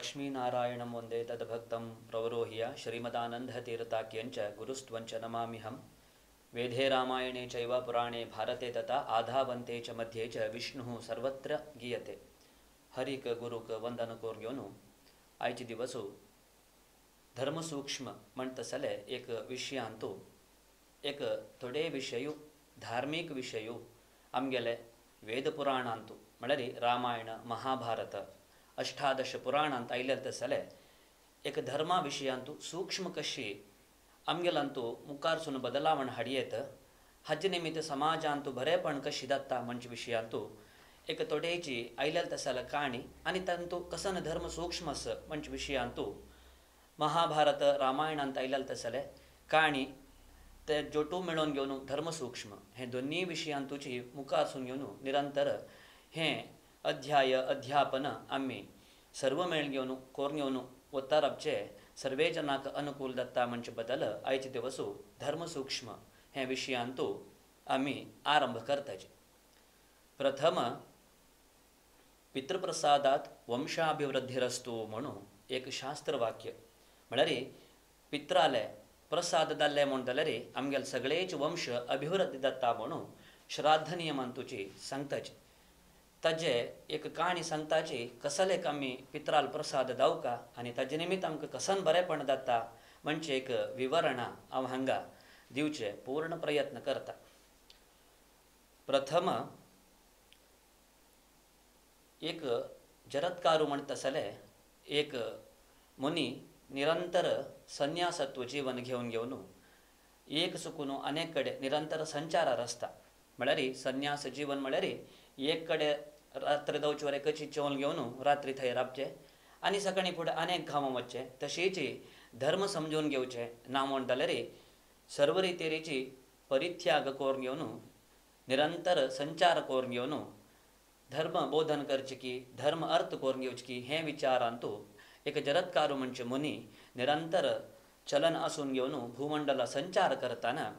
लक्ष्मीनारायणं वन्दे तद्भक्तं प्रवरोह्य श्रीमदानन्दतीर्थाख्यञ्च गुरुस्त्वञ्च नमाम्यहम्। वेदे रामायणे चैव पुराणे भारते तथा आधावन्ते च मध्ये च विष्णुः सर्वत्र गीयते। हरिक गुरुक वंदन कोर्योनु आयचे दिवसो धर्मसूक्ष्म म्हणतसले एक विषयांतू एक थोडे विषयू धार्मिक विषयू आमगेले वेद पुराणांतू म्हळ्यार रामायण महाभारत अष्टादश पुराणांत आयले तसले एक धर्मा विशयांतू सूक्ष्म कशी आमगेलांतू मुखारसून बदलावण हाडयेत हाजे निमित्त समाजांतू बरेपण कशी जाता म्हणजे विशयांतू एक थोडेची आयले तसले काणी आनी तांतू कसन धर्म सूक्ष्म आस म्हणजे विशयांतू महाभारत रामायणांत आयले तसले काणी ते जोटू मेळोवन घेवन धर्मसूक्ष्म हे दोन्ही विशयांतूची मुखारसून घेवन निरंतर हे अध्याय अध्यापन आम्ही सर्व मेळ घेवन कोरून घेवन वतारपचे सर्वे जनाक अनुकूल दत्ता म्हणजे बदल आयचे दिवसू धर्मसूक्ष्म हे विशयांतू आम्ही आरंभ करताचे। प्रथम पितृप्रसादात वंशाभिवृद्धिरस्तु म्हणून एक शास्त्र वाक्य म्हळ्यार पित्राले प्रसाद दाल्ले म्हण जाल्यार आमगेले सगळेच वंश अभिवृद्धी जाता म्हणून श्राद्ध नियमांतूची सांगताची। ताजे एक काणी सांगताची कसले आमी पित्राल प्रसाद दावका आनी ताजे निमित्त आमकां कसन बरेपण जाता म्हणजे एक विवरणा हांव हांगा दिवचे पूर्ण प्रयत्न करता। प्रथम एक जरत्कारू म्हणतसले एक मुनी निरंतर संन्यासत्व जीवन घेवन एक सुकून अनेक कಡೆ निरंतर संचारार आसता। म्हळ्यार संन्यास जीवन म्हळ्यार एक कಡೆ रात्र दवचे वरे कची चेवल घेवन रात्री थंय रावचे आनी सकाळी फुडें अनेक गांवां वचचे तशीच धर्म समजून घेवचे ना म्हण जाल्यार सर्व रितेरीची परित्याग करून घेवन निरंतर संचार करून घेवन धर्म बोधन करचे की धर्म अर्थ करून घेवचे की हे विचारांतू एक जरत्कारू म्हणजे मुनी निरंतर चलन आसून घेवन भूमंडला संचार करताना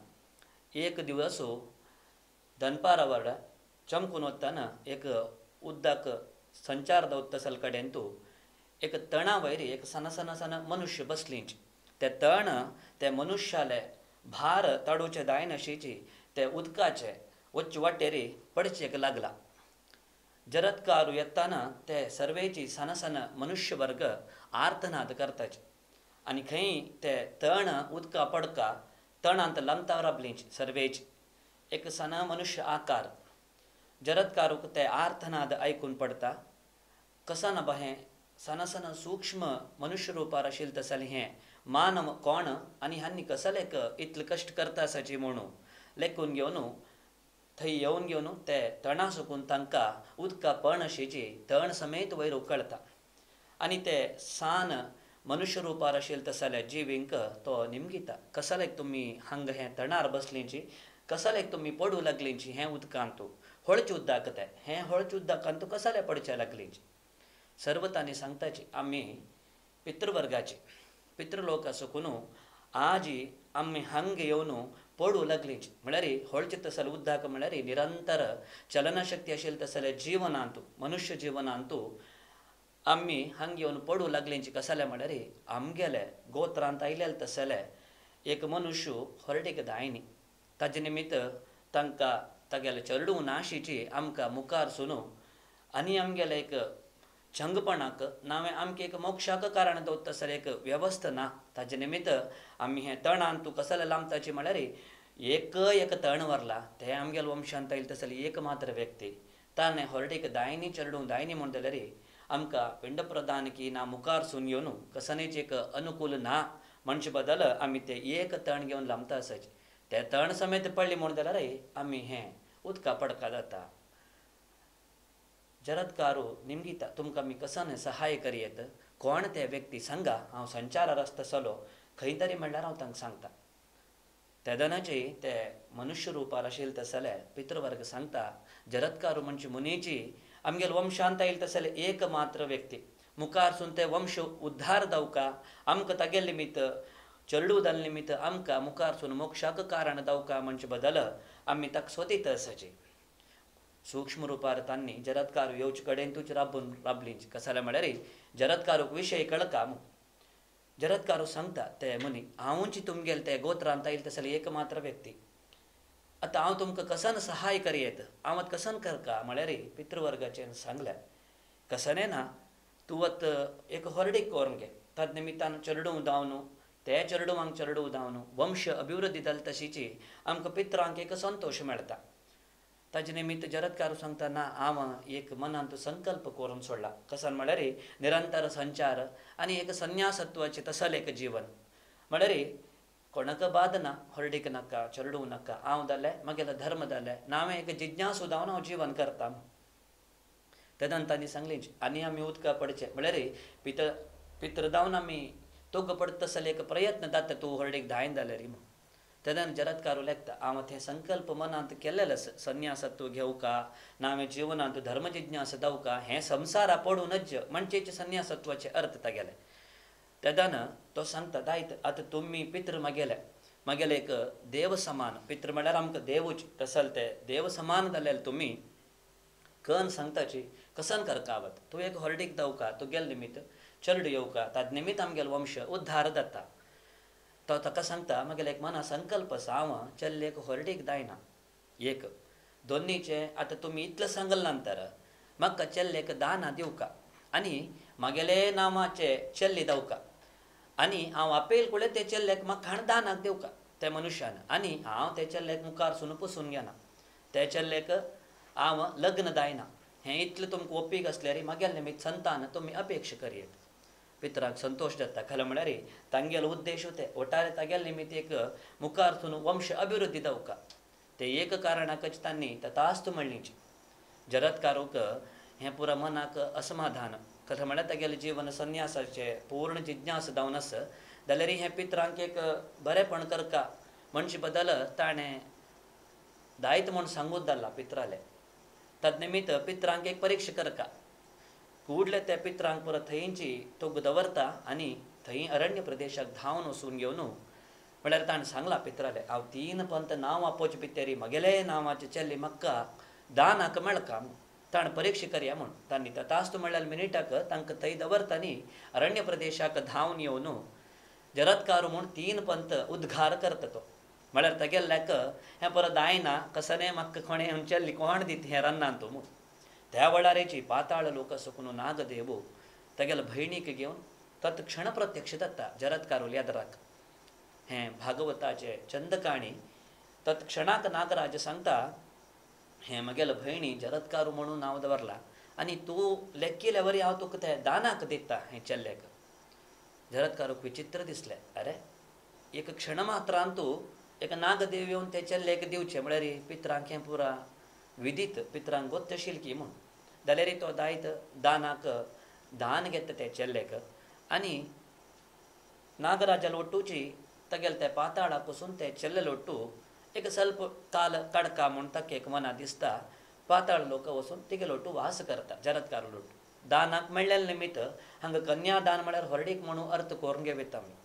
एक दिवसो दनपारावर चमकून वतना एक उदक संचार दवतसल कडेन तू एक तणा वयरी एक सन मनुष्य बसलींच ते तण ते मनुष्याले भार ताडूचे दायनशीची ते उदकाचे वच्चे वाटेरी पडचेक लागला। जरत्कारू येताना ते सर्वेची सन मनुष्य वर्ग आर्तनाद करताचे आनी खंय ते तण उदका पडका तणांत लमता राबलींच सर्वेच एक सन मनुष्य आकार जरत्कारूक ते आर्तनाद आयकून पडता कसन बहें सन सूक्ष्म मनुष्य रूपार आशिल्लें तसलें हें मानव कोण आनी हांनी कसलेक इतले कश्ट करता आसाची म्हणून लेखून घेवन थंय येवन घेवन ते तणा सुकून तांकां उदका पडनशीची तण समेत वयर उकळटा आनी ते सान मनुष्य रूपार आशिल्ले तसले जिवींक तो निमगिता कसलेक तुमी हांगा हें तणार बसलींची कसलेक तुमी पडू लागलींची हें उदकांतू हळचे उदक ते हें हळचे उदकांतू कसले पडचे लागलींची सर्व तांणी सांगताची आमी पितृवर्गाची पितृलोक सुकून आजी आमी हांगा येवन पडू लागलींची म्हळ्यार हळचे तसले उदक म्हळ्यार निरंतर चलनशक्ती आशिल्ले तसले जिवनांतू मनुष्य जिवनांतू आमी हांगा येवन पडू लागलींची कसले म्हळ्यार आमगेले गोत्रांत आयलेले तसले एक मनुष्य हरडेक दायनी ताजे निमित्त तांकां तागेले चरडू नाशीची आमकां मुखार सुनू आनी आमगेले एक चंगपणाक नावे आमकां एक मोक्षाक कारण दवरता तसले एक व्यवस्था ना ताजे निमित्त आमी हें तणांतू कसले लांबताची म्हळ्यार एक तण व्हरला ते आमगेले वंशांत आयले तसले एक मात्र व्यक्ती ताणें हरडेक दायनी चरडू दायनी म्हण जाल्यार आमकां पिंड प्रदान की ना मुखार सून घेवन कसनेच एक अनुकूल ना म्हणजे बदल आमी ते एक तण घेवन लांबता आसाचे ते तण समेत पडली म्हण जाल्यार आमी हें उदका पडका जाता। जरत्कारू निमगिता तुमकां आमी कसन सहाय करयेत कोण ते व्यक्ती सांगा हांव संचारार आसतसलो खंय तरी म्हणल्यार हांव तांकां सांगता। तेदनाची ते मनुष्य रूपार आशिल्ले तसले पितृवर्ग सांगता जरत्कारू म्हणजे मुनीची आमगेले वंशांत आयले तसले एक मात्र व्यक्ती मुखारसून ते वंश उद्धार जावका आमकां तागेले निमित्त चरडू जाले निमित्त आमकां मुखारसून मोक्षाक कारण जावका म्हणजे बदल आमी ताका सोदीत आसाची। सूक्ष्म रूपार तांनी जरत्कारू येवचे कडेन राबलींच कसाले म्हळ्यार जरत्कारूक विशय कळका जरत्कारू सांगता ते मनी हांवूंची तुमगेल ते गोत्रांत येईल तसले एकमात्र व्यक्ती आता हांव तुमकां कसन सहाय करियेत हांव कसन करका म्हळ्यार पितृवर्गाचें सांगलें कसने ना तूं वत एक होरडीक कोरून घे तद निमित्तान चेडूं दावनू ते चेडूवांक चेडूं दावनू वंश अभिवृद्धी जाली तशीची आमकां पित्रांक एक संतोष मेळटा ताजे निमित्त जरत्कारू सांगता ना हांव एक मनांत संकल्प करून सोडला कसन म्हळ्यार निरंतर संचार आनी एक संन्यासत्वाचें तसल एक जीवन म्हळ्यार कोणाक बाद ना होरडीक नाका चेडूं नाका हांव जालें म्हगेलो धर्म जालें हांवें एक जिज्ञासू जावन हांव जीवन करता तेदन तांणी सांगलें आनी आमी उदका पडचे म्हळ्यार पित्र जावन आमी तोग पडत तसले एक प्रयत्न जाता तूं होरडीक धायन जाल्यार तेदन जरत्कारू लेखता हांव ते संकल्प मनांत केल्लेलो संन्यासत्व घेवका ना हांवें जिवनांत धर्म जिज्ञास जावका हें संवसारा पडूनच म्हणचेचे संन्यासत्वाचे अर्थ तागेले तेदन तो सांगता दायत आतां तुमी पित्र म्हगेले एक देव समान पित्र म्हळ्यार आमकां देवूच तसल ते देव समान जाल्यार तुमी कन सांगताची कसन करकावत तूं एक होरडीक जावका तुगेल निमित्त चेडूं येवका ताजे निमित्त आमगेलो वंश उद्धार जाता तो ताका सांगता म्हगेलो एक मना संकल्प आसा हांव चल्ले एक होरडीक जायना एक दोनीचे आतां तुमी इतलें सांगले नंतर म्हाका चेल्लेक दाना दिवका आनी म्हगेले नांवाचे चेल्ली जावका आनी हांव आपेल कुळे ते चेल्लेक म्हाका हाण दानाक दिवका त्या मनशान आनी हांव ते चेल्लेक मुखारसून पसून घेना ते चेल्लेक हांव लग्न जायना हें इतलें तुमकां ओपीक आसल्यार म्हगेले निमित्त संतान तुमी अपेक्षा करियेत पित्राक संतोष जाता खरें म्हळ्यार तांगेलो उद्देश ते ओटारे तागेले निमित्त एक मुखारसून वंश अभिवृद्धी जावका ते एक कारणाकच तांणी तथास्तु म्हणलींच जरत्कारूक हें पुरा मनाक असमाधान खरें म्हळ्यार तागेलें जीवन संन्यासाचें पूर्ण जिज्ञास जावन आसा जाल्यार हें पित्रांक एक बरेंपण करका म्हणचे बदल ताणें दायित्व म्हूण सांगूच धाडला पित्राले तद निमित्त पित्रांक एक परीक्षा करका कूडले त्या पित्रांक परत थंयची तोग दवरता आनी थंय अरण्य प्रदेशाक धांवन वचून घेवन म्हळ्यार ताणें सांगला पित्राले हांव 3 पंत नांव आपोवचे भितर म्हगेले नांवाचे चेल्ली म्हाका दानाक मेळका ताणें परीक्षा करया म्हूण तांणी तथास्तु म्हणल्यार मिनिटाक तांकां थंय दवरतानी अरण्य प्रदेशाक धांवन येवन जरत्कारू म्हूण 3 पंत उद्गार करता तो म्हळ्यार तेगेल्ल्याक हें परत जायना कसने म्हाका कोणें चेल्ली कोण दित हें रन्नान तूं त्या वेळारेची पाताळ लोक सुकून नागदेव तेगेले भयणीक घेवन तत्क्षण प्रत्यक्ष जाता जरत्कारू येद्राक हें भागवताचे चंदकाणी तत्क्षणाक नागराज सांगता हें म्हगेलो भयणी जरत्कारू म्हणून नांव दवरला आनी तूं लेक्किल्या वरी हांव तुका तें दानाक दिता हें चेल्लेक जरत्कारूक विचित्र दिसलें अरे एक क्षण मात्रान तूं एक नागदेव येवन ते चेल्लेक दिवचें म्हळ्यार पित्रांक हें पुरा विधीत पित्रांक गोत्तशील की म्हूण जाल्यार तो दायत दानाक दान घेता ते चेल्लेक आनी नागराजा लोटूची तेगेले ते पाताळाक वचून ते चेल्ले लोटू एक स्वल्प काल काडका म्हूण ताका एक मना दिसता पाताळ लोक वचून तिगे लोटू वास करता जरत्कारू लोटू दानाक मेळ्ळेले निमित्त हांगा कन्यादान म्हळ्यार होरडीक म्हणून अर्थ करून घेवता आमी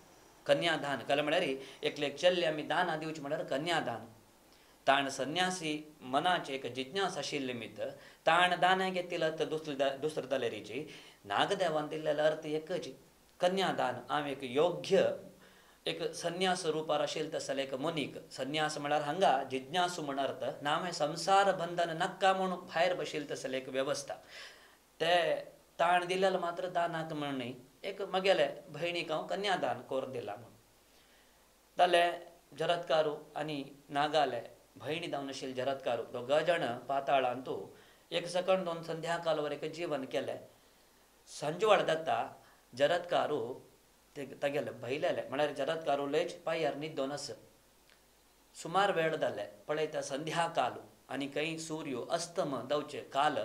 कन्यादान कले म्हळ्यार एकले चेल्ले आमी दाना दिवचे म्हळ्यार कन्यादान ताण संन्यासी मनाचे एक जिज्ञास आशिल्ले निमित्त ताण दाना घेतिला तर दुसरे जाल्यारीची नागदेवान दिल्लेलो अर्थ एकच कन्यादान हांव एक योग्य एक संन्यास रूपार आशिल्लो तसले एक मनीक संन्यास म्हळ्यार हांगा जिज्ञासू म्हण अर्थ ना हांवें संवसार बंधन नक्का म्हूण भायर बशिल्लो तसले एक वेवस्था ते ताण दिलेलो मात्र दानाक म्हण न्ही एक म्हगेले भयणीक हांव कन्यादान करून दिला म्हूण जालें जरत्कारू आनी नागाले भयणी जावन आशिल्ले जरत्कारू दोगां जाण पाताळान तूं एक सकण 2 संध्याकाळ वर एक जीवन केलें संजवाळ जाता जरत्कारू तेगेले भयलेले म्हळ्यार जरत्कारू लयच पांयार न्हिदोन आसा सुमार वेळ जाले पळयता संध्याकाळ आनी खंय सूर्य अस्तम जावचे काल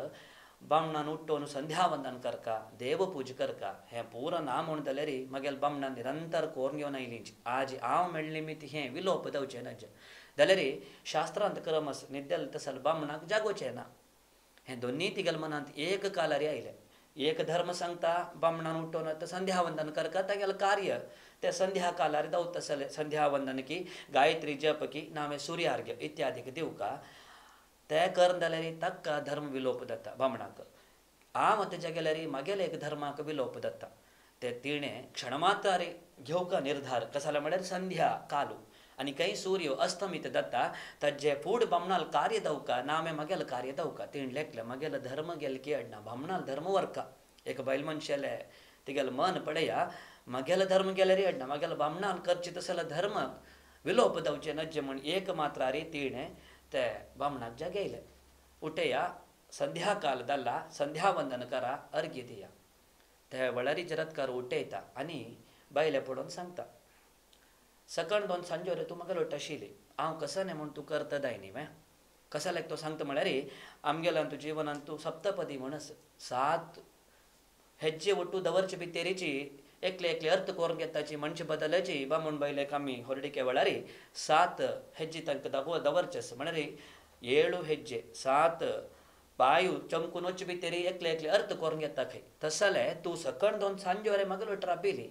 बामणान उठ्ठोन संध्यावंदन करका देवपूज करका हें पूर ना म्हूण जाल्यार म्हगेले बामणान निरंतर कोरून घेवन आयलींच आज हांव मेळ्ळे निमित्त हें विलोप जावचें ना जाल्यार शास्त्रांत क्रम निद्दल तसल बामणाक जागोचें ना हें दोनी तिगेले मनांत एक कालारी आयलें एक धर्म सांगता बामणान उठ्ठोन संध्यावंदन करका तेगेलें कार्य ते संध्या कालार जावं तसलें संध्यावंदन की गायत्री जप की नामे सूर्यार्घ्य इत्यादीक दिवका ते करून जाल्यार ताका धर्म विलोप जाता बामणाक. हांव तेच्या गेल्यार मागेल्या एक धर्माक विलोप जाता. ते तिणें क्षणमात्रारी घेवका निर्धार कसा जाल्यार म्हळ्यार संध्या कालू आनी खंय सूर्य अस्तमीत जाता ताजे फूड बामणाल कार्य दवका नामे मगेल कार्य दवका. तीण लेखले मगेल धर्म गेल की अडना बामणाल धर्म वर्का. एक बैल मनशेले तिगेल मन पडया मगेल धर्म गेल्यार अडना मगेल बामणाल करचे तसले धर्म विलोप दवचे नज्जे म्हण एक मात्रारी तिणें ते बामणाक जगयले. उठया संध्याकाल जाल्ला संध्यावंदन करा अर्घ्य दिया. त्या वेळारी जरत्कार उठयता आनी बायले पडोवन सांगता सकण दोन सांजोरे तूं म्हाका लोटशिली हांव कसं न्ही म्हूण तूं करता दाय न्ही वे कसा लायक तो सांगता म्हळ्यार आमगेल्यान तूं जिवनान तूं सप्तपदी म्हणस 7 हेज्जे ಒಟ್ಟು दवरचे भितरीची एकले एकले अर्थ करून घेताची मनशे बदलाची बा म्हूण बायलेक आमी ಹೊರಡಿಕೆ वेळारी 7 ಹೆಜ್ಜೆ तंक दवरचेस म्हळ्यार 7 ಹೆಜ್ಜೆ 7 पायू चमकून वच्चे भितरी एकले एकले अर्थ करून घेता खंय तसले तूं सकण दोन सांजोरे म्हाका लोटरा पिली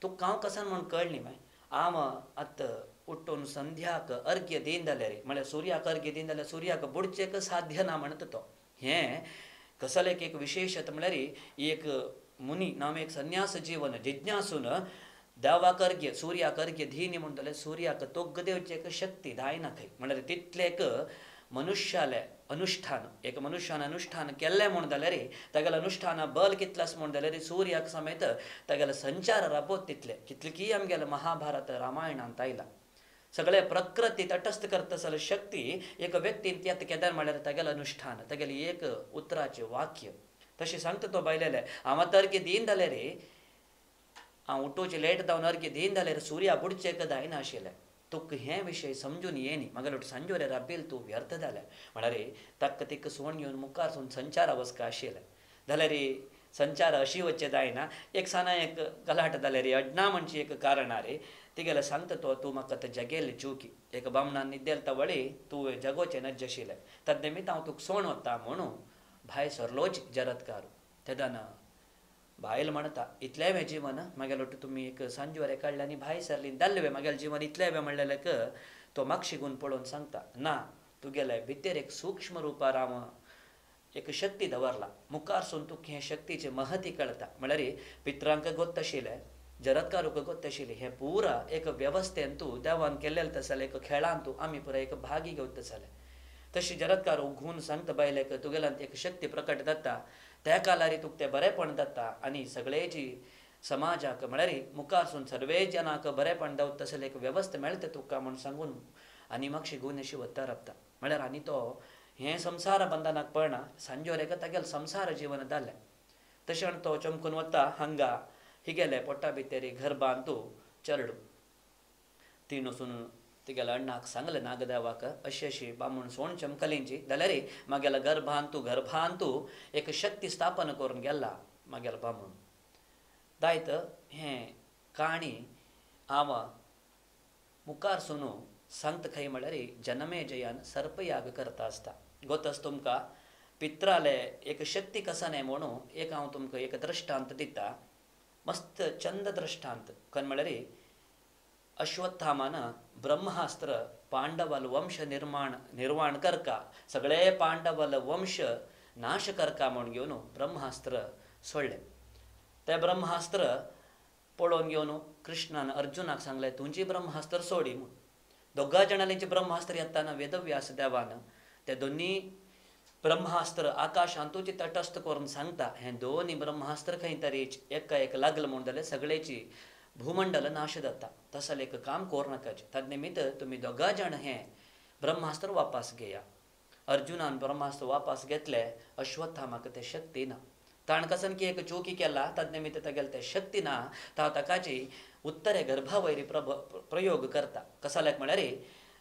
तूं हांव कसन म्हूण कळ्ळी माय हांव आत उठून संध्याक अर्घ्य दीन जाल्यार म्हळ्यार सुर्याक अर्घ्य दीन जाल्यार सुर्याक बुडचेक साध्य ना म्हणटा तो. हें कसलेक एक विशेषत म्हळ्यार एक मुनी नामे एक संन्यास जीवन जिज्ञासून देवाक अर्घ्य सुर्याक अर्घ्य दीन म्हणून जाल्यार सुर्याक तोग्ग देवची एक शक्ती दायना खंय म्हळ्यार तितलेक मनुष्याले अनुष्ठान एक मनुष्यान अनुष्ठान केल्लें म्हूण जाल्यार तागेलें अनुष्ठान बल कितलें आसा म्हूण जाल्यार सुर्याक समेत तागेलो संचार राबोत तितले कितले की आमगेले महाभारत रामायणांत आयला. सगळे प्रकृती तटस्थ करता जाल्यार शक्ती एक व्यक्तीन त्यात केदार म्हळ्यार तागेलें अनुष्ठान तागेलें एक उतराचें वाक्य तशें सांगता तो बायलेले हांव आतां अर्घ्य दीन जाल्यार हांव उठोवचें लेट जावन अर्घ्य दीन जाल्यार सुर्या बुडचें जायना आशिल्लें. तुका हे विशय समजून येनी म्हाका लोट सांजोरे राबील तूं व्यर्थ जालें म्हळ्यार ताका तिका सोण घेवन मुखार सोन संचार वचका आशिल्लें जाल्यार संचार अशी वच्चे जायना. एक साना एक गलाट जाल्यार अडना म्हणची एक कारणां रे तिगेले सांगता तो तूं म्हाका आतां जगेल्ली चुकी एक बामणान न्हिदेल तवळी तूं जगोचें नज्ज आशिल्लें तद निमित्त हांव तुका सोण वता म्हणून भायर सरलोच जरत्कार तेदान बायल म्हणटा इतलें वें जिवन म्हागे लोट तुमी एक सांजोरे काडले आनी भायर सरली जाल्ले वे म्हागेलें जिवन इतलें वें म्हणलेलें तो म्हाका शिकून पळोवन सांगता ना तुगेले भितर एक सूक्ष्म रुपार हांव एक शक्ती दवरला मुखारसून तुका हे शक्तीचें महत्व कळटा म्हळ्यार पित्रांक गोत्त आशिल्लें जरत्कारूक गोत्त आशिल्लें हें पुरा एक वेवस्थेन तूं देवान केल्लें तसलें एक खेळान तूं आमी पुराय एक भागी घेवता जालें तशी जरत्कार उघून सांगता बायलेक तुगेल्यान एक शक्ती प्रकट जाता त्या कालारी तुका तें बरेपण जाता आनी सगळेची समाजाक म्हळ्यार मुखारसून सर्वे जनाक बरेपण दावता तसलें एक वेवस्था मेळटा तुका म्हूण सांगून आनी म्हाका शिकून अशी वता राबता म्हळ्यार आनी तो हें संवसार बंधनाक पळना सांजोरेक तागेलें संवसार जिवन जालें तशें तो चमकून वता हांगा हिगेले पोटा भितर घर बांदू चरडू तीन वचून तिगेल्या अण्णाक सांगलें नागदेवाक अशी अशी बामूण सोण चमकलींची जाल्यार म्हागेलो घर बांदू एक शक्ती स्थापन करून गेला म्हागेलो बामूण दायत हें काणी हांव मुखार सुनू सांगता खंय म्हळ्यार जनमेजयान सर्पयाग करता आसता गोतस तुमकां पित्राले एक शक्ती कसाने म्हणून एक हांव तुमकां एक दृश्टांत दिता मस्त चंद दृश्टांत कन म्हळ्यार अश्वत्थामान ब्रह्मास्त्र पांडवल वंश निर्वाण करका सगळे पांडवल वंश नाश करका म्हूण घेवन ब्रह्मास्त्र सोडलें तें ब्रह्मास्त्र पळोवन घेवन कृष्णान अर्जुनाक सांगलें तुजी ब्रह्मास्त्र सोडी म्हूण दोगा जाणांची ब्रह्मास्त्र येताना वेदव्यास देवान ते दोनी ब्रह्मास्त्र आकाशांतूची तटस्थ करून सांगता हें दोनी ब्रह्मास्त्र खंय तरी एका एक लागलं म्हूण जाल्यार सगळेची भूमंडल नाश जाता तसलें एक काम करूं नाकाचे तद निमित्त तुमी दोगा जाण हें ब्रह्मास्त्र वापस घेया. अर्जुनान ब्रह्मास्त्र वापस घेतलें अश्वत्थामाक तें शक्ती ना ताण कसन की एक चुकी केला तद निमित्त तेगेलें तें शक्ती ना ताकाची उत्तरे गर्भावयरी प्रयोग करता कसाल्याक म्हळ्यार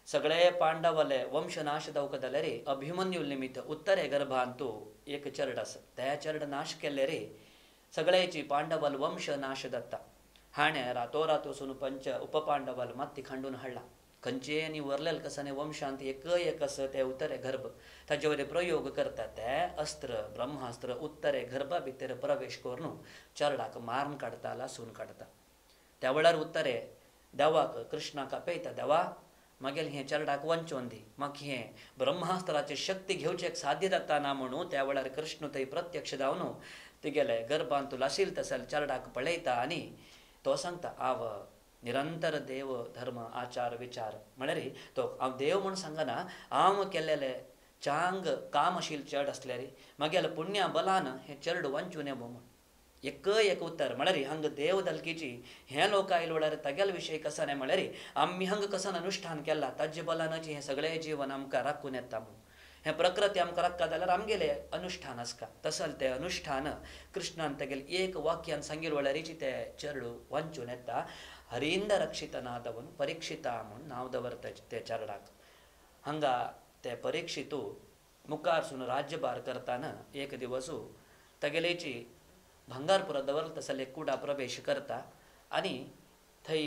सगळे पांडवले वंशनाश जावंक जाल्यार अभिमन्यू निमित्त उत्तरे गर्भांत तूं एक चरड आसा त्या चरड नाश केले रे सगळेची पांडवल वंश नाश जाता. हाणें रातोरात वचून पंच उपपांडवल माती खांडून हाडला खंयचे आनी वरलेल कसाने वंशांत एक असं ते उत्तरे गर्भ ताचे वयले प्रयोग करता तें अस्त्र ब्रह्मास्त्र उत्तरे गर्भा भितर प्रवेश करून चरडाक मारून काडटा लासून काडटा. त्या वेळार उत्तरे देवाक कृष्णाक आपयता देवा मागेल हें चरडाक वंचोन दी म्हाका हें ब्रह्मास्त्राची शक्ती घेवचेक साध्य जाता ना म्हणून त्या वेळार कृष्ण थंय प्रत्यक्ष जावन तुगेले गर्भांत तूं लाशिल तसले चरडाक पळयता आनी तो सांगता हांव निरंतर देव धर्म आचार विचार म्हळ्यार तो हांव देव म्हूण सांगना हांव केल्लेले चांग कामशील चड असल्यार मागेल पुण्या बलान हें चरड वंचून येबो म्हूण एक उत्तर म्हळ्यार हांग देव दलकीची हें लोक आयले वेळार तागेले विशय कसाने म्हळ्यार आमी हांग कसन अनुष्ठान केला ताजे बलानाची हें सगळें जीवन आमकां राखून येता म्हूण हें प्रकृती आमकां राखता जाल्यार आमगेलें अनुष्ठान आसता तसल तें अनुष्ठान कृष्णान तेगेलें एक वाक्यान सांगिल्ले वेळारीची तें चरड वंचून येता हरिंद रक्षित नादवन परीक्षिता म्हूण नांव दवरता त्या चरडाक हांगा ते परीक्षितू मुखारसून राज्यभार करताना एक दिवसू तेगेलेची भंगारपुरा दवरला तसले कुडा प्रवेश करता आनी थंय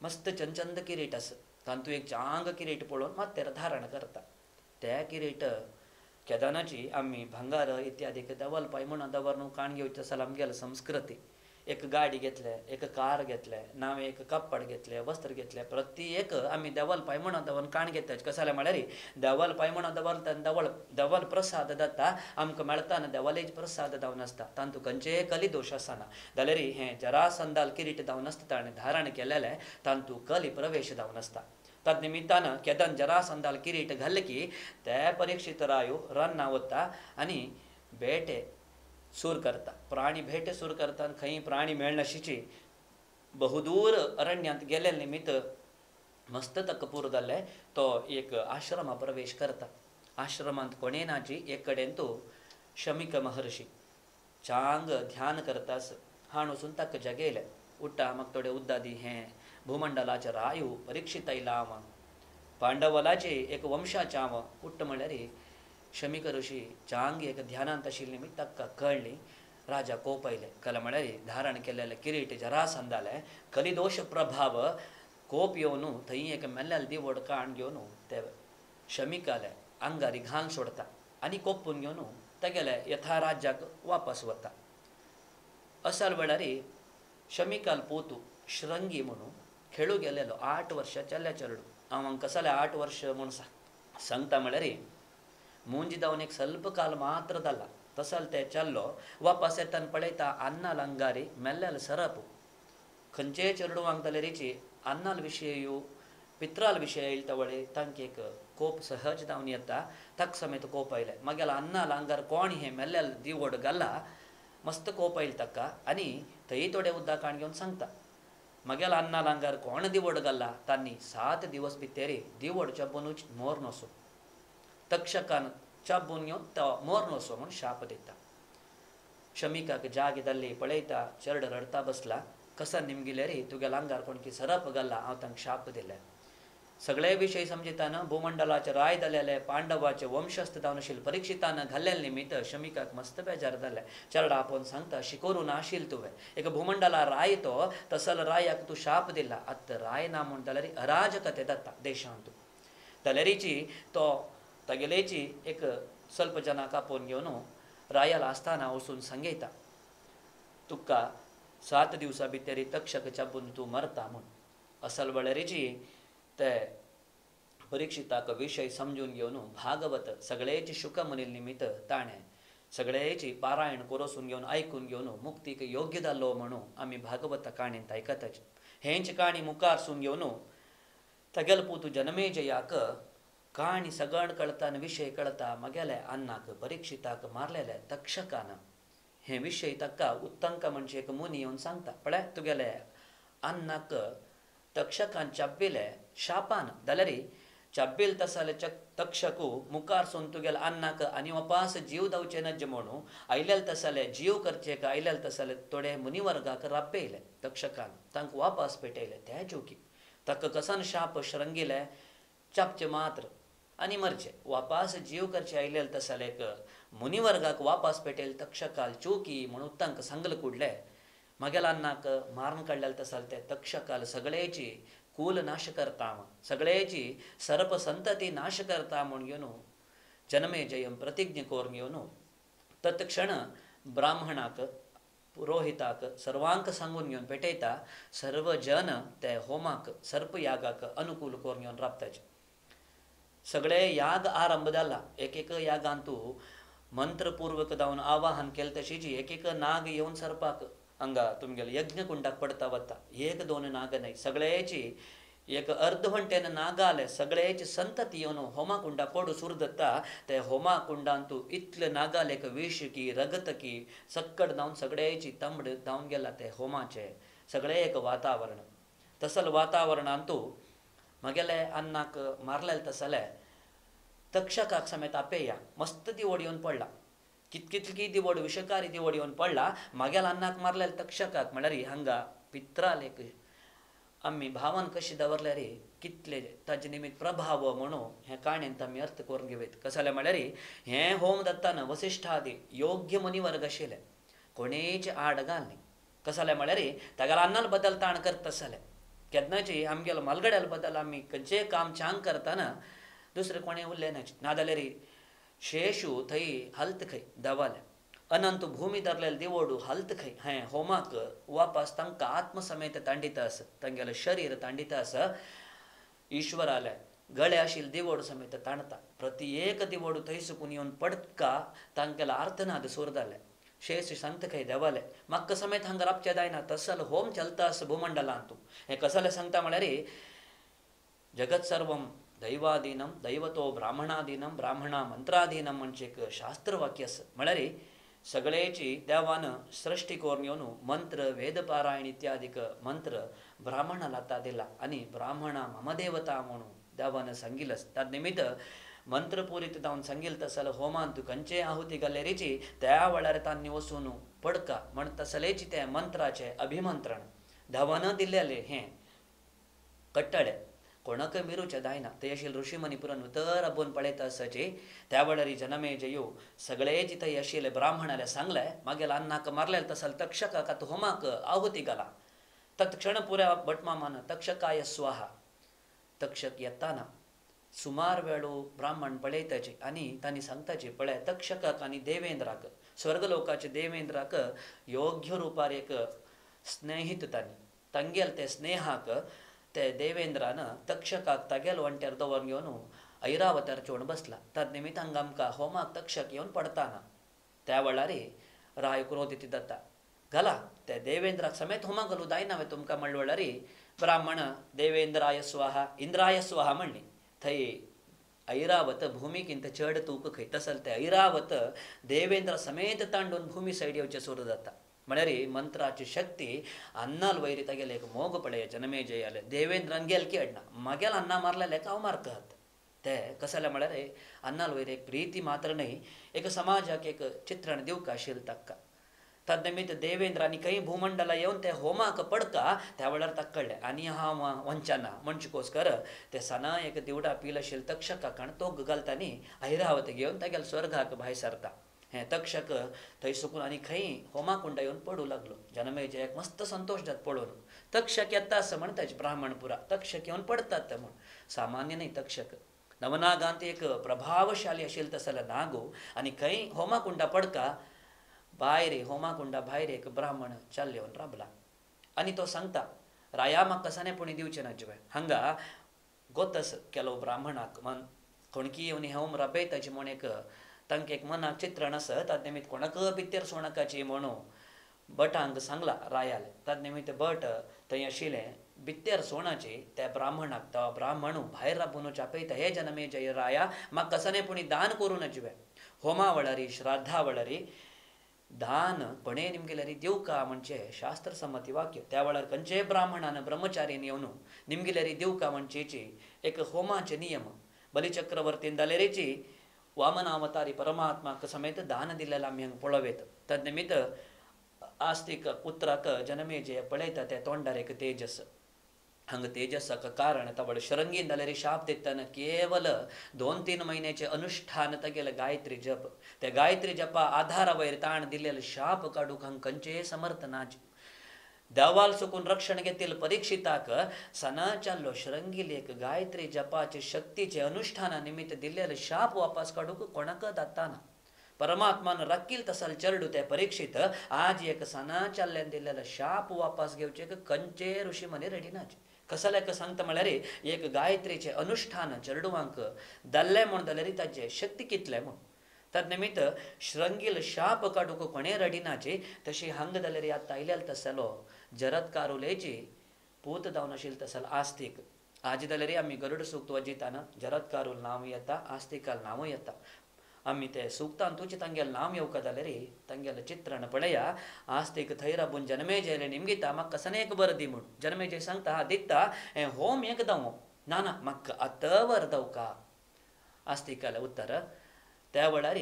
मस्त चंचंद किरीट आसा तातूंत एक चांग किरीट पळोवन मात तें धारण करता त्या किरीट केदानाची आमी भंगार इत्यादीक दवलपाय म्हणून दवरून काण घेवची आसा आमगेली संस्कृती एक गाडी घेतले एक कार घेतले नावे एक कपड घेतले वस्त्र घेतले प्रत्येक आमी देवलपाय म्हणून दवरून काण घेतात कशें जालें म्हळ्यार देवलपाय म्हणून दवरतना देवल प्रसाद जाता आमकां मेळटाना देवलेज प्रसाद जावन आसता तातूंत खंयचेय कली दोश आसना जाल्यार हें जरासंदाल किरीट जावन आसता ताणें धारण केलेलें तातूंत कली प्रवेश जावन आसता तद निमित्तान केदन जरासंदाल किरीट घाल्ले की ते परीक्षित रायो रन्ना वता आनी बेटे सूर करता प्राणी भेटे सूर करता खंय प्राणी मेळनाशिची बहुदूर अरण्यांत गेलेले निमित्त मस्त तकपूर जाल्ले तो एक आश्रमा प्रवेश करता आश्रमांत कोणेनाची एक कडेन तो शमिक महर्षी चांग ध्यान करतास हाण वचून ताका जगयले उट्टा म्हाका थोडे उद्दा दी हें भूमंडलाचे रायू परीक्षित आयला हांव पांडवलाचे एक वंशाचे हांव उट्ट म्हळ्यार शमिक ऋषी चांग एक ध्यानांत आशिल्ली निमित्त ताका कळ्ळी राजा कोपयले कला म्हळ्यार धारण केलेले किरीट जरासंदाले कलिदोश प्रभाव कोप येवन थंय एक मेल्लेले दिवड काण घेवन ते शमिकाले आंगारी घालन सोडता आनी कोपून घेवन तेगेले यथा राज्याक वापस वता असल वेळार शमिकाल पोतू श्रंगी म्हणून खेळू गेलेलो 8 वर्सां चल्ल्या चरडू हांव कसले 8 वर्स म्हूण सांगता म्हळ्यार मुंज जावन एक ಸ್ವಲ್ಪ काल मात्र जाला तसल ते चल्लो वापस येताना पळयता अन्नाल अंगारी मेल्लेले सरप खंयचेय चेडूवांक जाल्यारीची अन्नाल विशय पित्राल विशय येयले तवळे तांकां एक कोप सहज जावन येता ताका समेत कोप आयले मागेल अन्नाल अंगार कोण हें मेल्लेले दिवड घाला मस्त कोप आयले ताका आनी थंय थोडे उद्दा काण घेवन सांगता मागेल अन्नाल अंगार कोण दिवड घाला तांणी 7 दिवस भितर दिवड चबूनूच मोर नसो तक्षकान चाबून घेवन तो मोर नसो म्हूण शाप दिता शमिकाक जाग जाल्ली पळयता चरड रडता बसला कसा निमगिले रे तुगेल्या आंगार कोणकी सरप घाला हांव तांकां शाप दिले सगळे विशय समजिताना भूमंडलाचे राय जालेले पांडवाचे वंशस्थ जावन आशिल्ले परीक्षितान घाल्लेले निमित्त शमिकाक मस्त बेजार जाले चरडा आपोवन सांगता शिकोरून आशिल्ल तुवें एक भूमंडला राय तो तसल रायाक तूं शाप दिला आतां राय ना म्हूण जाल्यार अराजकते जाता देशांत जाल्यारीची तो तागेलेची एक ಸ್ವಲ್ಪ जनाक आपोवन घेवन रायाल आसतना वचून सांगयता तुका 7 दिवसां भितर तक्षक चाबून तूं मरता म्हूण असल वेळारीची ते परीक्षिताक विशय समजून घेवन भागवत सगळेची शुक मनील निमित्त ताणें सगळेची पारायण कोरसून घेवन आयकून घेवन मुक्तीक योग्य जाल्लो म्हणून आमी भागवत काणयेंत आयकताच हेंच काणी मुखारसून घेवन तागेल पुतू जनमेजयाक काणी सगळं कळता आनी विशय कळता मगेले अन्नाक परीक्षिताक मारलेले तक्षकान हे विशय ताका उत्तंक म्हणजे एक मुनी येवन सांगता पळय तुगेले अन्नाक तक्षकान चाब्बिले शापान जाल्यार चाब्बिल तसले तक्षकू मुखारसून तुगेले अन्नाक आनी वपास जीव जावचे नज म्हणून आयलेले तसले जीव करचे का आयलेले तसले थोडे मुनिवर्गाक राबयले तक्षकान तांकां वापस पेटयले ते जोगी ताका कसन शाप श्रंगिले चापचे मात्र आनी मरचे वापस जीव करचे आयलेले तसले एक मुनिवर्गाक वापस पेटयले तक्षकाल चुकी म्हणून तांकां सांगले कुडले मगेल अन्नाक मारून काडलेले तसले ते तक्षकाल सगळेची कुल नाश करता सगळेची सर्प संतती नाश करता म्हूण घेवन जनमेजयम प्रतिज्ञ करून घेवन तत्क्षण ब्राह्मणाक पुरोहिताक सर्वांक सांगून घेवन पेटयता सर्व जन ते होमाक सर्प यागाक अनुकूल करून घेवन राबताचे. सगळे याग आरंभ जाला. एक एक यागांतू मंत्रपूर्वक जावन आवाहन केले तशीच एक एक नाग येवन सर्पाक हांगा तुमगेले यज्ञ कुंडाक पडता वता. एक दोन नाग नाही, सगळ्याची एक अर्ध घंटेन नाग आले. सगळ्याची संतती येवन होमा कुंडा पडू सुर दत्ता. ते होमा कुंडांतू इतले नागाले विष की रगत की सक्कड जावन सगळ्याची तंबड जावन गेला ते होमाचे सगळे एक वातावरण. तसल वातावरणांतू मगेले अन्नाक मारलेले तसले तक्षकाक समेत आपेया मस्त दिवड येवन पडला. कितकी दिवड विषकारी दिवड येवन पडला. मागेल अन्नाक मारलेले तक्षकाक म्हळ्यार हांगा पित्रालेक आम्ही भावन कशी दवरल्या रे कितले ताजे निमित्त प्रभाव म्हणून हे काणयेंत आमी अर्थ करून घेवेत. कशें जालें म्हळ्यार हे होम दत्तान वसिश्ठादी योग्य मनीवर्ग आशिल्ले, कोणेच आड घालनी. कशें जालें म्हळ्यार तागेलो अन्नाल बद्दल ताण करता आसले. केन्नाची आमगेलो मालगड्याल बद्दल आमी खंयचेय काम छांग करतना दुसरें कोणें उरलें ना. नाजाल्यार शेषू थंय हलत खंय दवाले अनंत भूमी धरलेले दिवोडू हलत खंय हे होमाक वापस तांकां आत्मसमेत तांडिता आस, तांगेलें शरीर तांडिता आस. ईश्वराले गळे आशिल्ले दिवोड समेत ताणता. प्रत्येक दिवोडू थंय सुकून येवन पडका तांगेलो आर्तनाद सुरू जाले. शेष सांगता खंय देवाले म्हाका समेत हांगा राबचें जायना. तसल होम चलता आस भूमंडलांतू. हे कसले सांगता म्हळ्यार जगत सर्वम दैवाधीनम दैवतो ब्राह्मणाधीनम ब्राह्मणा मंत्राधीनम म्हणजे एक शास्त्र वाक्य आस. म्हळ्यार सगळेची देवान सृष्टी करून येवन मंत्र वेदपारायण इत्यादीक मंत्र ब्राह्मणाला आता दिला आणि ब्राह्मणा मम देवता म्हणून देवान सांगिलस. त्या निमित्त मंत्रपुरीत जावन सांगिल तसल होमांत खंयचे आहुती घालेरीची त्या वेळार तांणी वचून पडका म्हण तसलेची ते मंत्राचे अभिमंत्रण देवान दिल्लेले हे कट्टळे कोणाक मिरूचे जायना. ते आशिल्ले ऋषीमुनी पुराण उतर अबून पळयता आसचे त्या वेळार जनमेजयो सगळेच थंय आशिल्ले ब्राह्मणाले सांगले मागेल अन्नाक मारलेले तसल तक्षकाक आतां होमाक आहुती घाला. तत्क्षण पुऱ्या भटमामान तक्षकाय स्वाहा. तक्षक येताना सुमार वेळो ब्राह्मण पळयताचे आनी तांणी सांगताचे पळय तक्षकाक आनी देवेंद्राक स्वर्गलोकाचे देवेंद्राक योग्य रुपार एक स्नेहीत तांगेल ते स्नेहाक ते देवेंद्रान तक्षकाक तागेल वंट्यार दवरून घेवन ऐरावतार चोवन बसला. तद निमित्तान आमकां होमाक तक्षक येवन पडताना त्या वेळार राय क्रोधीत जाता. घाला ते देवेंद्राक समेत होमाक घालूं जायना हांवें तुमकां म्हणले वेळार ब्राह्मण देवेंद्राय स्वाहा इंद्राय स्वाहा म्हणली. थंय ऐरावत भूमीकिंत चड तूक खंय तसल ते ऐरावत देवेंद्र समेत तांडून भूमी सायड येवचें सुरू जाता. म्हळ्यार मंत्राची शक्ती अन्नाल वयर तागेले एक मोग पळय जनमेजयाले देवेंद्रान गेल की अडना मागेल अन्ना मारलेले हांव मारतात. ते कशें जालें म्हळ्यार अन्नाल वयर एक प्रिती मात्र न्हय एक समाजाक एक चित्रण दिवंक आशिल्लें ताका. तद निमित्त देवेंद्रांनी खंय भूमंडला येवन ते होमाक पडका त्या वेळार ताका कळ्ळें आनी हांव वंचना म्हणचेकोसकर ते सना एक दिवडा पील आशिल्ले तक्षकाकान तोग घालतानी ऐरावत घेवन तागेले स्वर्गाक भायर सरता. हे तक्षक थंय सुकून आनी खंय होमा कुंडा येवन पडूं लागलो. जनमेजयाक मस्त संतोष जाता पळोवन. तक्षक येता आसा म्हणटाचे ब्राह्मणपुरा तक्षक येवन पडतात ते म्हूण. सामान्य न्हय तक्षक नवनागांत एक प्रभावशाली आशिल्ले तसले नागो आनी खंय होमा कुंडा पडका भायर होमा कुंडा भायर एक ब्राह्मण चाल्ले येवन राबला आनी तो सांगता राया म्हाका कसाणेपणी दिवचें ना जिवे हांगा गोतस केलो ब्राह्मणाक मन कोणकी येवन होम राबयताची म्हूण एक तांकां एक मनाक चित्रण आसा. ताजे निमित्त कोणाक भितर सोणकाची म्हणून भटांक सांगला रायाले. ताजे निमित्त भट थंय आशिल्ले भितर सोणाचे त्या ब्राह्मणाक तो ब्राह्मणू भायर राबून चापयता हे जनमेजय राया म्हाका कसाणेपणी दान करूं नजिवे होमा वेळारी श्राद्धा वेळारी दान पणे निमगेल्यारी दिवका म्हणजे शास्त्र संमती वाक्य. त्या वेळार खंयचेय ब्राह्मणान ब्रह्मचारीन येवन निमगेल्यारी दिवका म्हणचेची एक होमाचे नियम. बलिचक्रवर्तीन जाल्यारीची वामन अवतारी परमात्माक समेत दान दिल्लेला आमी हांगा पळोवेत. तद निमित्त आस्तिक पुत्राक जनमेजय पळयता त्या तोंडार एक तेजस हांगा तेजसाक कारण तावळ शरंगीन जाल्यार शाप दितना केवल 2-3 म्हयन्याचे अनुष्ठान तागेले गायत्री जप त्या गायत्री जपा आधारा वयर ताण दिल्लेले शाप काडूंक हांगा खंयचेय समर्थ नाच. देवाल सुकून रक्षण घेतील परीक्षिताक सनाच्या शृंगील एक गायत्री जपाचे शक्तीचे अनुष्ठाना निमित्त दिल्लेले शाप वापस काडूंक कोणाक जाताना. परमात्मान राखील तसल चरडू ते परीक्षित आज एक सणा चालल्यान दिलेला शाप वापस घेवचे एक कंचे ऋषी म्हणे रेडी नाच कसं एक सांगता म्हळ्यार एक गायत्रीचे अनुष्ठान चरडुवांक दल्ले म्हण जाल्यार ताचे शक्ती कितले म्हण तदनिमित्त श्रंगील शाप काडूक कोणे रडिनाची तशी हंग जाल्यार आतां आयलेल तसलो जरत कारुलेची पूत जावन आशिल्ली तसल आस्तीक आज जाल्यार आमी गरुड सूक्त वजिताना जरत कारूल नांव येता आस्तिकाल नांव येता आमी ते सुक्तान तुझे तांगेल नांव येवका जाल्यार तांगेल चित्रण पळया आस्तीक थंय राबून जन्मेजयले निमगिता म्हाका सनेक बर दी म्हूण जन्मेजय सांगता दिता हें होम एक दावो ना ना म्हाका आतां वर दवका आस्तिकालें उत्तर त्या वेळार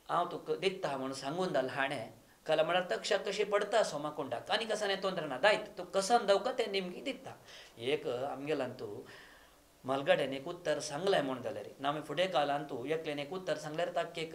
हांव तुका दिता म्हूण सांगून जाल हाणें कला म्हळ्यार तक्षक कशी पडता सोमाकुंडाक आनी कसाने तोंदर ना दायत तूं कसन दवका तें निमगी दिता एक आमगेलान तूं मलगडेन एक उत्तर सांगलें म्हूण जाल्यार ना फुडें कालान तूं एकल्यान एक उत्तर सांगल्यार ताका एक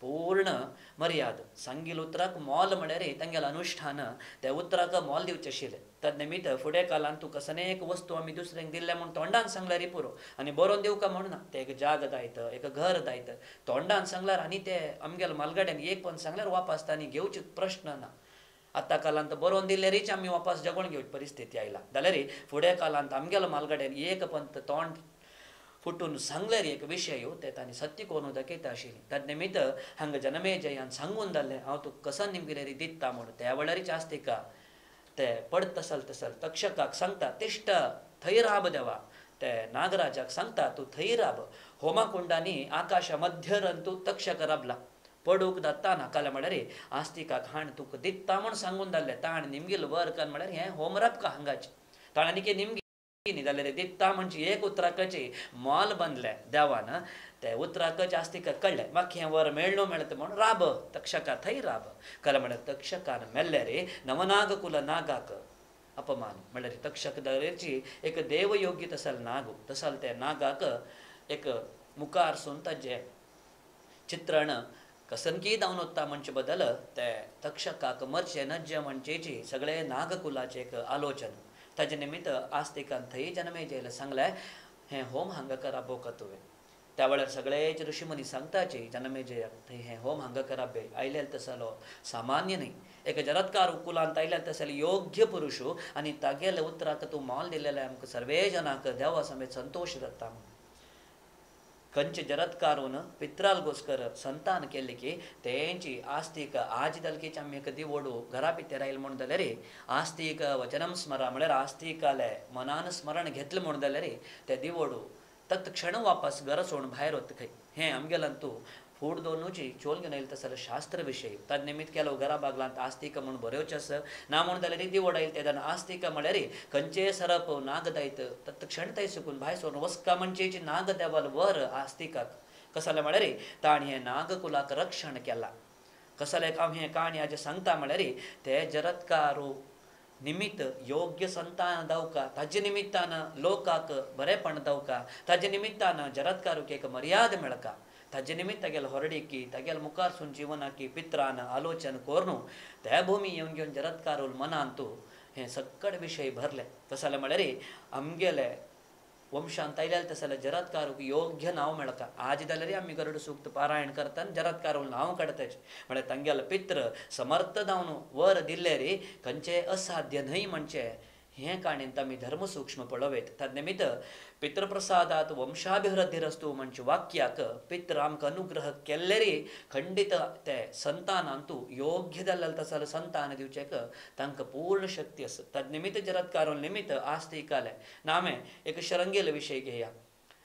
पूर्ण मर्याद सांगिल्ल्या उतराक मोल म्हळ्यार तांगेलें अनुश्ठान त्या उतराक मोल दिवचें आशिल्लें तदनिमित्त फुडें कालान तूं कसने एक वस्तू आमी दुसऱ्यांक दिल्ले म्हूण तोंडान सांगल्यार पुरो आनी बरोवन दिवका म्हूण ना तें एक जाग दायत एक घर दायत तोंडान सांगल्यार आनी तें आमगेल्या मालगाड्यान एक पण सांगल्यार वापस तांणी घेवचे प्रश्न ना आतां कालांत बरोवन दिल्यारीच आमी वापस जगोन घेवची परिस्थिती आयला जाल्यार फुडें कालांत आमगेल्या मालगाड्यान एक पंत तोंड फुटून सांगल्यार एक विशय ते तांणी सत्य करून दाखयता आशिल्ली तदनिमित्त हांगा जन्मेजयान सांगून जाल्लें हांव तुका कसन निमगिलेरी दिता म्हूण त्या वेळारीच आस्तिका ते पडत तसल तक्षकाक सांगता तिश्ट थंय राब देवा ते नागराजाक सांगता तूं थंय राब होमाकुंडांनी आकाशा मध्यरन तूं तक्षक राबला पडूक जाता नाकाले म्हळ्यार आस्तिकाक हाण तुका दिता म्हूण सांगून जाल्लें ताण निमगेल वर कर म्हळ्यार हें होम राबका हांगाचें ताणें की निमगी न्ही जाल्यार दिता म्हणजे एक उतराकाची मोल बांदलें देवान ते उतराकच आस्तिकाक कळ्ळें म्हाका हें वर मेळ्ळो मेळत म्हूण राब तक्षका थंय राब कळ्ळें म्हळ्यार तक्षकान मेल्ले रे नवनाग कुल नागाक अपमान म्हळ्यार तक्षक दरेची एक देवयोग्य तसल नाग तसल ते नागाक एक मुखारसून ताजें चित्रण कसनकी जावन वता म्हणचे बदल ते तक्षकाक मरचे नज्य म्हणचेची सगळे नागकुलाचे एक आलोचन ताजे निमित्त आस्तिकान थंय जन्मेजयला सांगलें हें होम हांगा करा बोका तुवें त्या वेळार सगळेच ऋषीमुनी सांगताचे जन्मेजयाक थंय हें होम हांगा करप बे आयलेल तसलो सामान्य न्ही एक जरत्कार कुलांत आयलेल तसले योग्य पुरुश आनी तागेले उतराक तूं मोल दिलेलें आमकां सर्वे जनाक देवा समेत संतोष जाता कंच जरत्कारून पित्राल गोस्कर संतान केल्ली की तेंची आस्तीक आज दलकीच आमी एक दिवोडू घरा भितर आयले म्हूण जाल्यार आस्तीक वचनम स्मरा म्हळ्यार आस्तिकाले मनान स्मरण घेतलें म्हूण जाल्यार ते दिवोडू तत् क्षण वापस घर सोडून भायर वता खंय हें आमगेलान तूं फूड दोनूची चोल घेवन येयलें तसलो शास्त्र विशय तदनिमित्त केलो घरा बागलांत आस्तिक म्हूण बऱ्योच आसा ना म्हूण जाल्यार दिवोड आयले तेदान आस्तिक म्हळ्यार खंयचे सरप नाग दायत तत् क्षण थंय सुकून भायर सोडून वचका म्हणचेची नाग देवाल वर आस्तिकाक कसले म्हळ्यार ताणी हें नागकुलाक रक्षण केलां कसले हांव हें काणी आज सांगता म्हळ्यार ते जरत्कारू निमित्त योग्य संतान दावका ताजे निमित्तान लोकाक बरेपण दावका ताजे निमित्तान जरत्कारूक एक मर्याद मेळका ताजे निमित्त तागेल होरडीकी तागेल मुखारसून जिवनाकी पित्रान आलोचन कोरून त्या भुमी येवन घेवन जरत्कारूल मनान तूं हें सक्कड विशय भरले कसले म्हळ्यार आमगेले वंशांत आयल्याल तसले जरत्कारूक योग्य नांव मेळका आज जाल्यार आमी गरुड सूक्त पारायण करतना जरत्कारूल नांव काडताचे म्हळ्यार तांगेले पित्र समर्थ जावन वर दिल्ले रे खंयचे असाध्य न्हय म्हणचे हें काणयेंत आमी धर्म सूक्ष्म पळोवेत तदनिमित्त पितृप्रसादात वंशाभिवृद्धीरस्तू म्हणचे वाक्याक पित्र आमकां अनुग्रह केल्ले रे खंडीत ते संतानान तूं योग्य जाल्लें तसले संतान दिवचेक तांकां पूर्ण शक्ती आसा तदनिमित्त जरत्कारूल निमित्त आस्तिकाले नामे एक श्रंगेल विशय घेया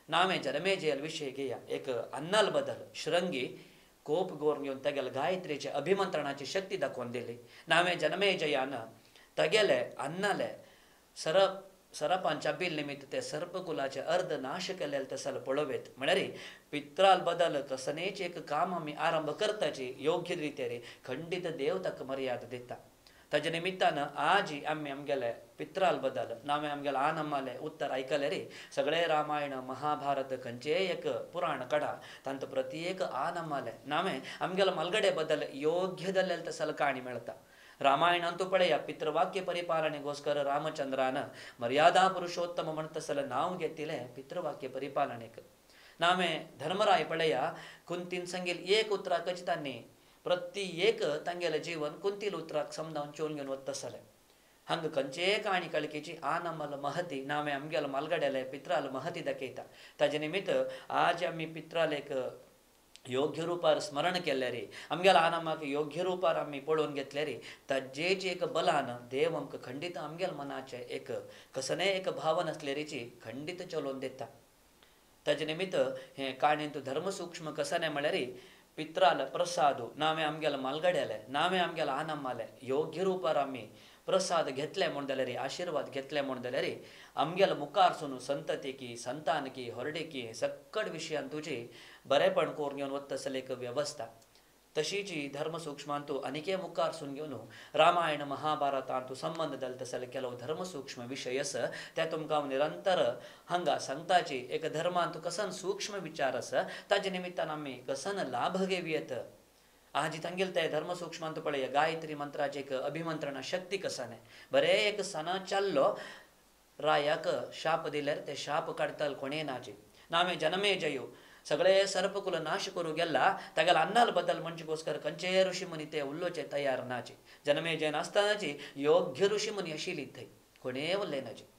नामे जन्मेजयल विशय घेया एक अन्नाल बदल श्रंगी कोप गोर घेवन तागेले गायत्रीचे अभिमंत्रणाची शक्ती दाखोवन दिली नामे जन्मेजयान तागेले अन्नाले सरपांच्या बिल निमित्त ते सर्पकुलाचे अर्ध नाश केलेले तसल पळोवेत म्हळ्यार पित्राल बदल कसनेच एक काम आमी आरंभ करताची योग्य रितीन खंडीत देव ताका मर्याद दिता ताजे निमित्तान आज आमी आमगेले पित्राल बदल नामे आमगेले आनमाले उत्तर आयकले रे सगळे रामायण महाभारत खंयचे एक पुराण काडा तांत प्रत्येक आनमाले नामे आमगेले मलगडे बदल योग्य जाल्लेले तसल काणी मेळटा रामायणांत तूं पळया पितृवाक्य परिपालनेಗೋಸ್ಕರ रामचंद्रान मर्यादा पुरुषोत्तम म्हण तसलें नांव घेतिलें पितृवाक्य परिपालनेक नामे धर्मराय पळया कुंतीन संगेल एक उतरा कचितांनी प्रति एक ತಂಗೆಲ जीवन कुंतील उतराक समजावून चोन घेऊन वत्तसले हंग कंचे काणी कळकेची आ नम्मल महती नामे आमगेल मालगड्याले पित्राल महती दकेता ताजे निमित्त आज आम्ही पित्राल एक योग्य रूपार स्मरण केले रे आमगेला आ नम्माक योग्य रूपार आम्ही पळोवन घेतले रे ताजेची एक बलान देव आमक खंडित आमगेल मनाचे एक कसने एक भावन असले रेची खंडित चलोवन देता ताजे निमित्त हे काणींत धर्म सूक्ष्म कसने म्हळ्यार पित्राल प्रसादू नामे आमगेला मालगड्याले नामे आमगेला आ नम्माले योग्य रूपार आम्ही प्रसाद घेतले म्हण जाल्यार आशीर्वाद घेतले म्हण जाल्यार आमगेल मुखारसून संतती संतानकी ಹೊರಡಿकी सकट विशयान तुजी बरेपण कोरून घेवन वतसले एक व्यवस्था तशीची धर्म सूक्ष्मांतू अनेके मुखारसून घेवन रामायण महाभारतांतू संबंध दलतसले ಕೆಲವು धर्म सूक्ष्म विषय आस त्या तुमकां हांव निरंतर हांगा सांगताची एक धर्मांतू कसन सूक्ष्म विचार आस ताजे निमित्तान आमी कसन लाभ घेवयेत आज तंगेल ते धर्म सूक्ष्मांत पळय गायत्री मंत्राचे एक अभिमंत्रणा शक्ती कसाने बरे एक सन चाललो रायाक शाप दिल्यार ते शाप काडतल कोणे नाचे नामे जनमे जयो सगळे सर्पकुल नाश करू गेला तागेला अन्नाल बदल मंचकोस्कर कंचे ऋषी मुनी ते उल्लोचे तयार नाचे जनमे जय नासतानाची योग्य ऋषी मुनी अशिली थंय कोणे उरले नाचे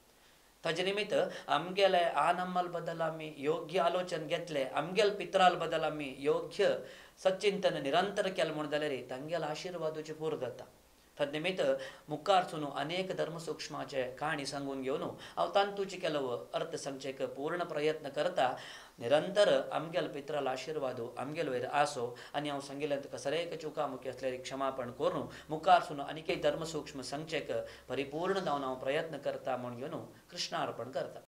ताजे निमित्त आमगेले आ नम्मल बद्दल आमी योग्य आलोचन घेतले आमगेल पित्राल बद्दल आमी योग्य सच्चिंतन निरंतर केलें म्हण जाल्यार तांगेल आशिर्वादाची पूर जाता तद्निमित्त मुखारसून अनेक धर्म सूक्ष्माचे काणी सांगून घेवन हांव तांतूची ಕೆಲವು अर्थ सांगचेक पूर्ण प्रयत्न करता निरंतर आमगेल पित्राल आशिर्वादू आमगेल वयर आसो आनी हांव सांगिल्लें कसलेक चुकामुकी असल्यार क्षमापण करून मुखारसून अनेक धर्म सूक्ष्म सांगचेक परिपूर्ण जावन हांव प्रयत्न करता म्हण घेवन कृष्णार्पण करता.